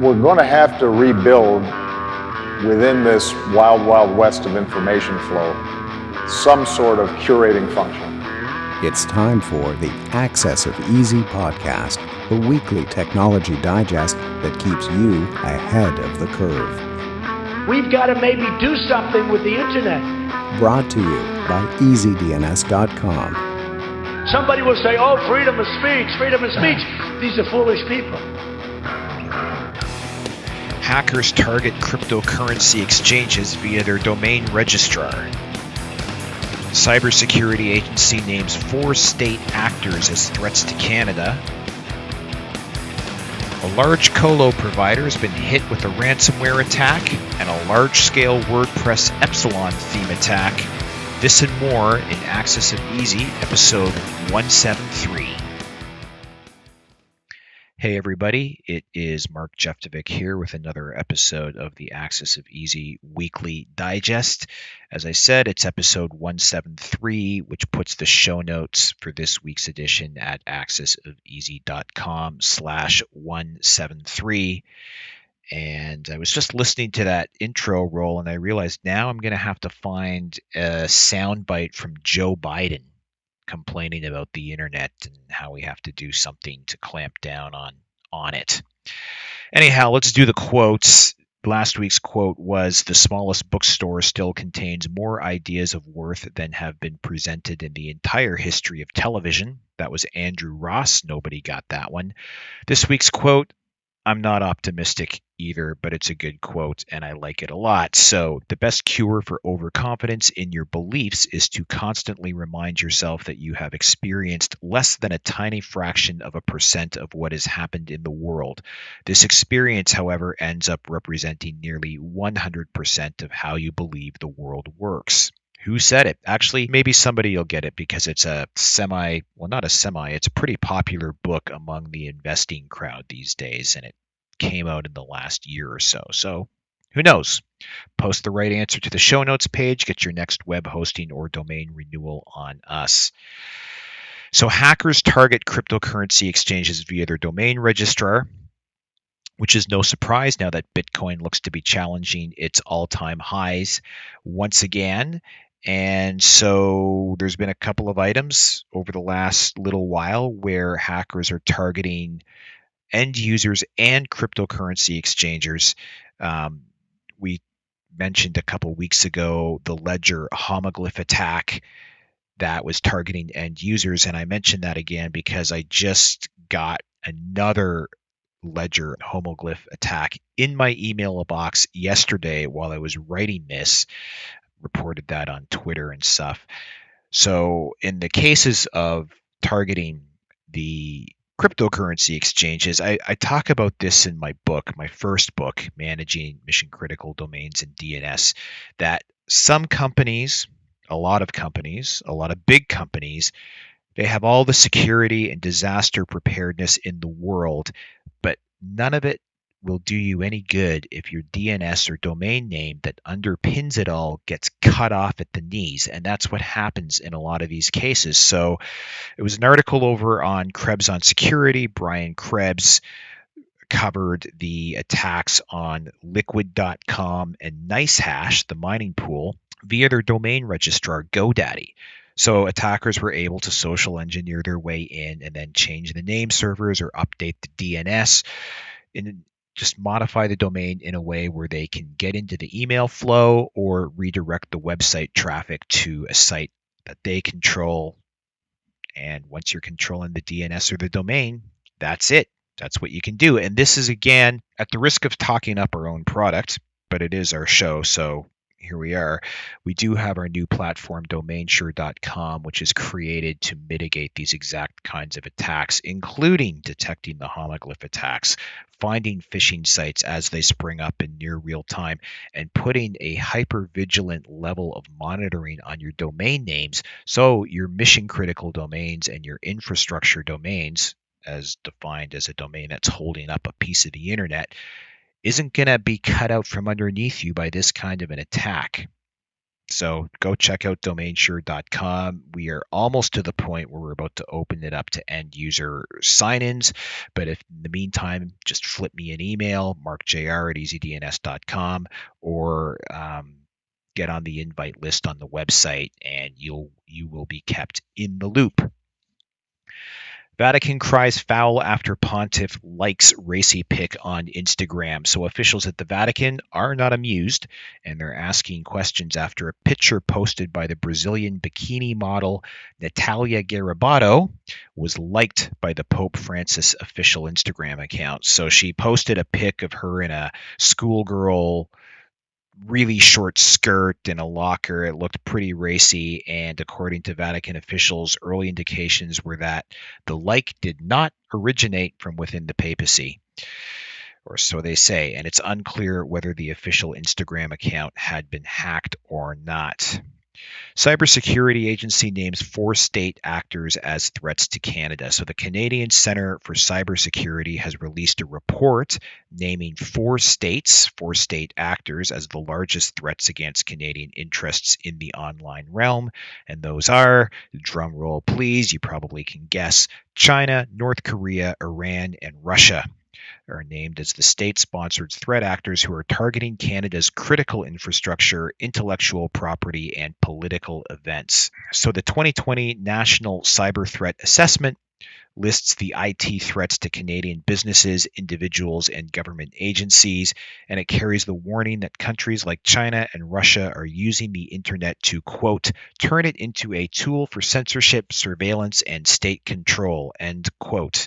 We're going to have to rebuild within this wild, wild west of information flow some sort of curating function. It's time for the AxisOfEasy podcast, the weekly technology digest that keeps you ahead of the curve. We've got to maybe do something with the internet. Brought to you by EasyDNS.com. Somebody will say, oh, freedom of speech, freedom of speech. These are foolish people. Hackers target cryptocurrency exchanges via their domain registrar. Cybersecurity agency names 4 state actors as threats to Canada. A large colo provider has been hit with a ransomware attack, and a large-scale WordPress Epsilon theme attack. This and more in AxisOfEasy, episode 173. Hey everybody, it is Mark Jeftovic here with another episode of the AxisOfEasy Weekly Digest. As I said, it's episode 173, which puts the show notes for this week's edition at AxisOfEasy.com/173. And I was just listening to that intro roll, and I realized now I'm going to have to find a soundbite from Joe Biden complaining about the internet and how we have to do something to clamp down on it. Anyhow, let's do the quotes. Last week's quote was, "The smallest bookstore still contains more ideas of worth than have been presented in the entire history of television." That was Andrew Ross. Nobody got that one. This week's quote, I'm not optimistic either, but it's a good quote and I like it a lot. So, the best cure for overconfidence in your beliefs is to constantly remind yourself that you have experienced less than a tiny fraction of a percent of what has happened in the world. This experience, however, ends up representing nearly 100% of how you believe the world works. Who said it? Actually, maybe somebody will get it because it's a it's a pretty popular book among the investing crowd these days, and it came out in the last year or so. So who knows? Post the right answer to the show notes page, get your next web hosting or domain renewal on us. So hackers target cryptocurrency exchanges via their domain registrar, which is no surprise now that Bitcoin looks to be challenging its all-time highs once again. And so there's been a couple of items over the last little while where hackers are targeting end users and cryptocurrency exchangers. We mentioned a couple weeks ago the Ledger homoglyph attack that was targeting end users. And I mentioned that again because I just got another Ledger homoglyph attack in my email box yesterday while I was writing this. Reported that on Twitter and stuff. So in the cases of targeting the cryptocurrency exchanges, I talk about this in my book, my first book, Managing Mission Critical Domains and DNS, that some companies, a lot of big companies, they have all the security and disaster preparedness in the world, but none of it will do you any good if your DNS or domain name that underpins it all gets cut off at the knees. And that's what happens in a lot of these cases. So it was an article over on Krebs on Security. Brian Krebs covered the attacks on liquid.com and NiceHash, the mining pool, via their domain registrar, GoDaddy. So attackers were able to social engineer their way in and then change the name servers or update the DNS and just modify the domain in a way where they can get into the email flow or redirect the website traffic to a site that they control. And once you're controlling the DNS or the domain, that's it. That's what you can do. And this is, again, at the risk of talking up our own product, but it is our show, so here we are. We do have our new platform, domainsure.com, which is created to mitigate these exact kinds of attacks, including detecting the homoglyph attacks, finding phishing sites as they spring up in near real time, and putting a hyper-vigilant level of monitoring on your domain names so your mission-critical domains and your infrastructure domains, as defined as a domain that's holding up a piece of the internet, isn't going to be cut out from underneath you by this kind of an attack. So go check out domainsure.com. We are almost to the point where we're about to open it up to end user sign-ins. But if in the meantime, just flip me an email, markjr@easydns.com, or get on the invite list on the website, and you will be kept in the loop. Vatican cries foul after pontiff likes racy pic on Instagram. So officials at the Vatican are not amused, and they're asking questions after a picture posted by the Brazilian bikini model Natalia Garibaldo was liked by the Pope Francis official Instagram account. So she posted a pic of her in a schoolgirl really short skirt and a locker. It looked pretty racy, and according to Vatican officials, early indications were that the like did not originate from within the papacy, or so they say, and it's unclear whether the official Instagram account had been hacked or not. Cybersecurity agency names 4 state actors as threats to Canada. So the Canadian Centre for Cybersecurity has released a report naming 4 state actors as the largest threats against Canadian interests in the online realm. And those are, drum roll please, you probably can guess, China, North Korea, Iran, and Russia are named as the state-sponsored threat actors who are targeting Canada's critical infrastructure, intellectual property, and political events. So the 2020 National Cyber Threat Assessment lists the IT threats to Canadian businesses, individuals, and government agencies, and it carries the warning that countries like China and Russia are using the internet to, quote, turn it into a tool for censorship, surveillance, and state control, end quote.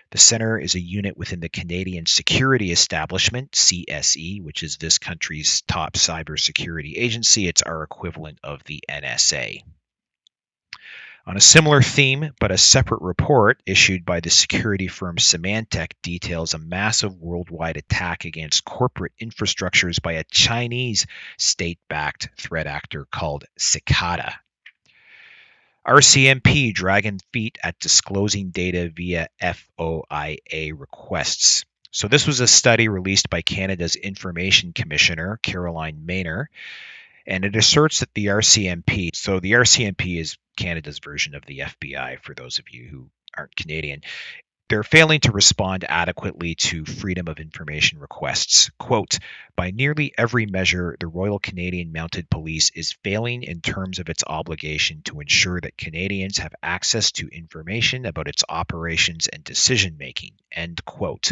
The Centre is a unit within the Canadian Security Establishment, CSE, which is this country's top cybersecurity agency. It's our equivalent of the NSA. On a similar theme, but a separate report issued by the security firm Symantec details a massive worldwide attack against corporate infrastructures by a Chinese state-backed threat actor called Cicada. RCMP dragging feet at disclosing data via FOIA requests. So this was a study released by Canada's Information Commissioner, Caroline Maynor, and it asserts that the RCMP, so the RCMP is Canada's version of the FBI for those of you who aren't Canadian, they're failing to respond adequately to Freedom of Information requests. Quote, by nearly every measure, the Royal Canadian Mounted Police is failing in terms of its obligation to ensure that Canadians have access to information about its operations and decision-making, end quote.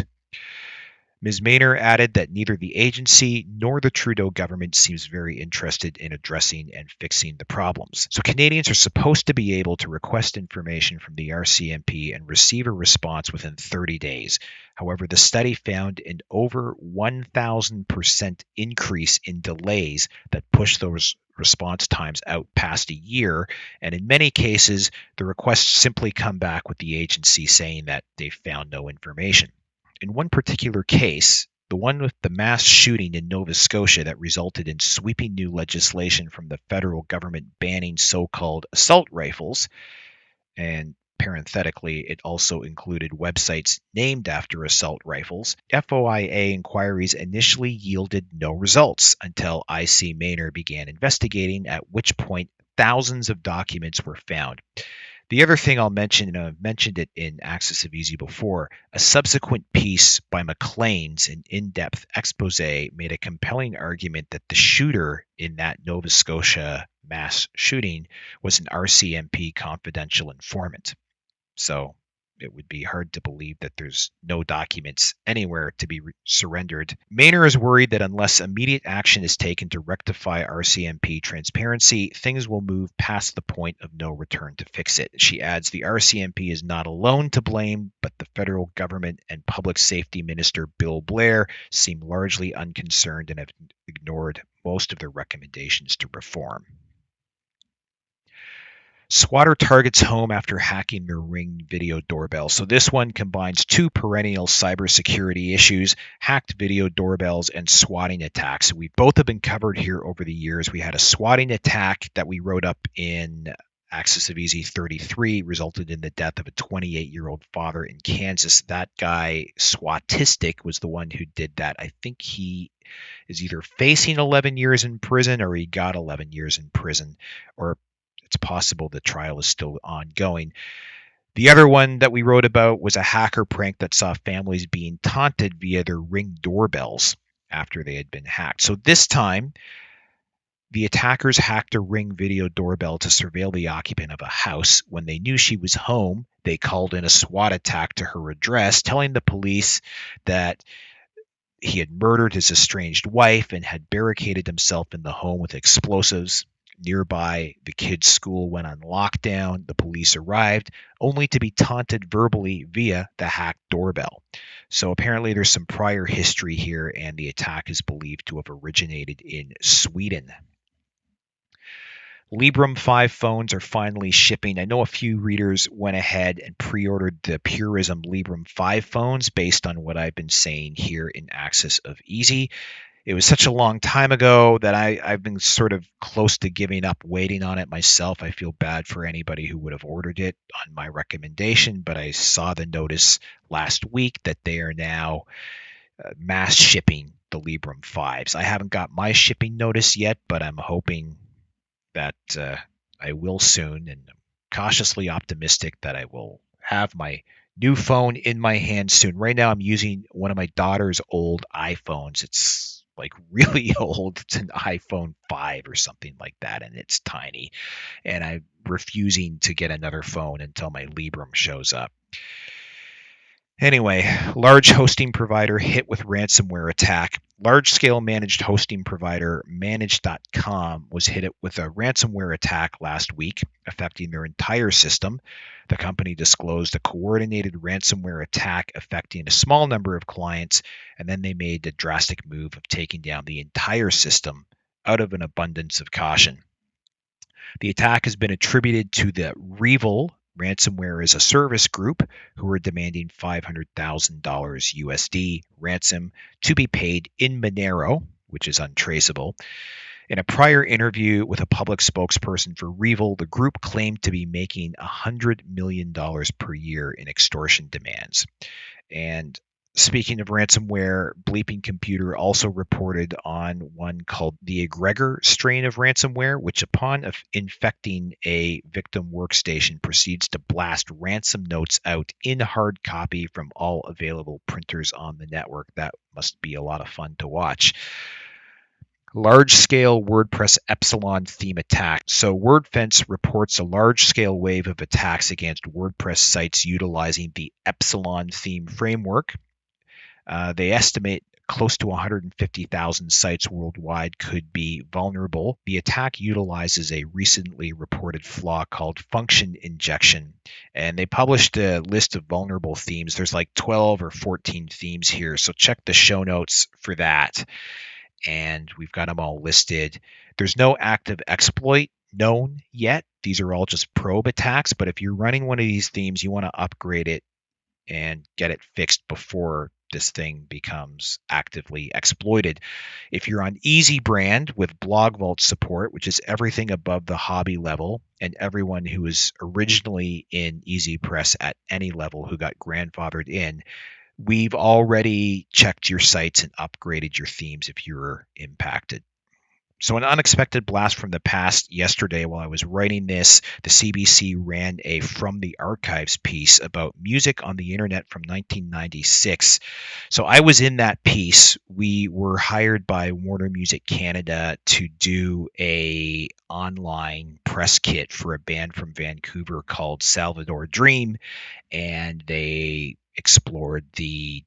Ms. Maynor added that neither the agency nor the Trudeau government seems very interested in addressing and fixing the problems. So Canadians are supposed to be able to request information from the RCMP and receive a response within 30 days. However, the study found an over 1,000% increase in delays that push those response times out past a year, and in many cases, the requests simply come back with the agency saying that they found no information. In one particular case, the one with the mass shooting in Nova Scotia that resulted in sweeping new legislation from the federal government banning so-called assault rifles, and parenthetically, it also included websites named after assault rifles, FOIA inquiries initially yielded no results until IC Maynor began investigating, at which point thousands of documents were found. The other thing I'll mention, and I've mentioned it in AxisOfEasy before, a subsequent piece by Maclean's, an in-depth expose, made a compelling argument that the shooter in that Nova Scotia mass shooting was an RCMP confidential informant. So it would be hard to believe that there's no documents anywhere to be surrendered. Maynor is worried that unless immediate action is taken to rectify RCMP transparency, things will move past the point of no return to fix it. She adds the RCMP is not alone to blame, but the federal government and Public Safety Minister Bill Blair seem largely unconcerned and have ignored most of their recommendations to reform. Swatter targets home after hacking their Ring video doorbell. So this one combines 2 perennial cybersecurity issues, hacked video doorbells and swatting attacks. We both have been covered here over the years. We had a swatting attack that we wrote up in AxisOfEasy 33 resulted in the death of a 28-year-old father in Kansas. That guy, Swattistic, was the one who did that. I think he is either facing 11 years in prison or he got 11 years in prison, or it's possible the trial is still ongoing. The other one that we wrote about was a hacker prank that saw families being taunted via their Ring doorbells after they had been hacked. So this time, the attackers hacked a Ring video doorbell to surveil the occupant of a house. When they knew she was home, they called in a SWAT attack to her address, telling the police that he had murdered his estranged wife and had barricaded himself in the home with explosives. Nearby, the kids' school went on lockdown. The police arrived, only to be taunted verbally via the hacked doorbell. So apparently there's some prior history here, and the attack is believed to have originated in Sweden. Librem 5 phones are finally shipping. I know a few readers went ahead and pre-ordered the Purism Librem 5 phones based on what I've been saying here in AxisOfEasy. It was such a long time ago that I've been sort of close to giving up waiting on it myself. I feel bad for anybody who would have ordered it on my recommendation, but I saw the notice last week that they are now mass shipping the Librem 5s. I haven't got my shipping notice yet, but I'm hoping that I will soon, and I'm cautiously optimistic that I will have my new phone in my hand soon. Right now I'm using one of my daughter's old iPhones. It's like really old. It's an iPhone 5 or something like that, and it's tiny. And I'm refusing to get another phone until my Librem shows up. Anyway, large hosting provider hit with ransomware attack. Large-scale managed hosting provider Manage.com was hit with a ransomware attack last week, affecting their entire system. The company disclosed a coordinated ransomware attack affecting a small number of clients, and then they made the drastic move of taking down the entire system out of an abundance of caution. The attack has been attributed to the REvil ransomware as a service group, who are demanding $500,000 USD ransom to be paid in Monero, which is untraceable. In a prior interview with a public spokesperson for REvil, the group claimed to be making $100 million per year in extortion demands. And speaking of ransomware, Bleeping Computer also reported on one called the Egregor strain of ransomware, which upon infecting a victim workstation proceeds to blast ransom notes out in hard copy from all available printers on the network. That must be a lot of fun to watch. Large-scale WordPress Epsilon theme attack. So WordFence reports a large-scale wave of attacks against WordPress sites utilizing the Epsilon theme framework. They estimate close to 150,000 sites worldwide could be vulnerable. The attack utilizes a recently reported flaw called function injection, and they published a list of vulnerable themes. There's like 12 or 14 themes here, so check the show notes for that, and we've got them all listed. There's no active exploit known yet. These are all just probe attacks, but if you're running one of these themes, you want to upgrade it and get it fixed before this thing becomes actively exploited. If you're on Easy Brand with Blog Vault support, which is everything above the hobby level, and everyone who was originally in EasyPress at any level who got grandfathered in, we've already checked your sites and upgraded your themes if you're impacted. So an unexpected blast from the past yesterday while I was writing this, the CBC ran a From the Archives piece about music on the internet from 1996. So I was in that piece. We were hired by Warner Music Canada to do a online press kit for a band from Vancouver called Salvador Dream, and they explored the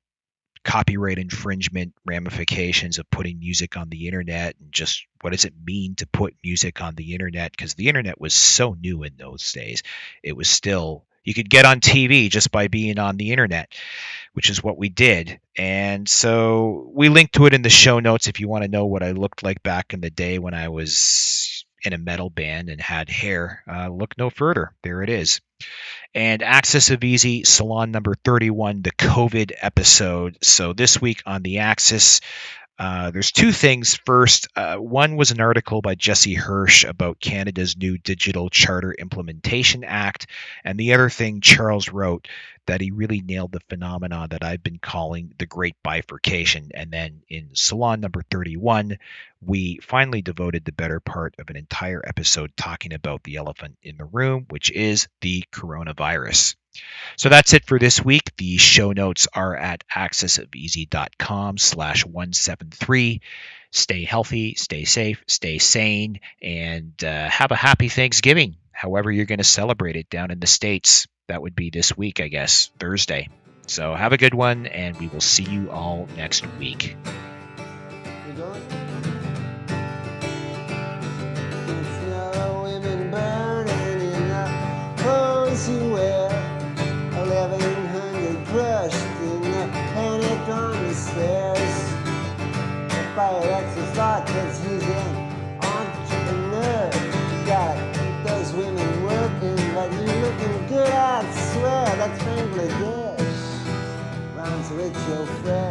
copyright infringement ramifications of putting music on the internet, and just what does it mean to put music on the internet, because the internet was so new in those days. It was still, you could get on TV just by being on the internet, which is what we did. And so we linked to it in the show notes if you want to know what I looked like back in the day when I was in a metal band and had hair. Look no further. There it is. And AxisOfEasy, Salon number 31, the COVID episode. So this week on the Axis, There's two things. First, one was an article by Jesse Hirsch about Canada's new Digital Charter Implementation Act, and the other thing Charles wrote that he really nailed the phenomenon that I've been calling the Great Bifurcation. And then in Salon number 31, we finally devoted the better part of an entire episode talking about the elephant in the room, which is the coronavirus. So that's it for this week. The show notes are at AxisOfEasy.com/173. Stay healthy, stay safe, stay sane, and have a happy Thanksgiving, however you're going to celebrate it down in the States. That would be this week, I guess, Thursday. So have a good one, and we will see you all next week. You wear 1100 crushed in the panic on the stairs. The fire exits like cause he's an entrepreneur. Got those women working, but you looking good, I swear. That's Bangladesh. Rhymes with your friend.